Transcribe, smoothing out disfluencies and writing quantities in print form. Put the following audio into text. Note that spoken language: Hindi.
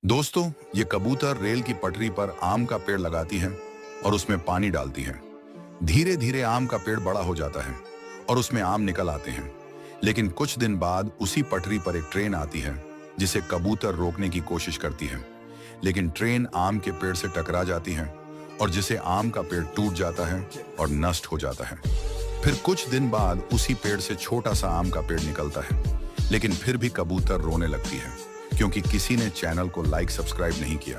दोस्तों, ये कबूतर रेल की पटरी पर आम का पेड़ लगाती है और उसमें पानी डालती है। धीरे धीरे आम का पेड़ बड़ा हो जाता है और उसमें आम निकल आते हैं। लेकिन कुछ दिन बाद उसी पटरी पर एक ट्रेन आती है जिसे कबूतर रोकने की कोशिश करती है। लेकिन ट्रेन आम के पेड़ से टकरा जाती है और जिसे आम का पेड़ टूट जाता है और नष्ट हो जाता है। फिर कुछ दिन बाद उसी पेड़ से छोटा सा आम का पेड़ निकलता है। लेकिन फिर भी कबूतर रोने लगती है क्योंकि किसी ने चैनल को लाइक सब्सक्राइब नहीं किया।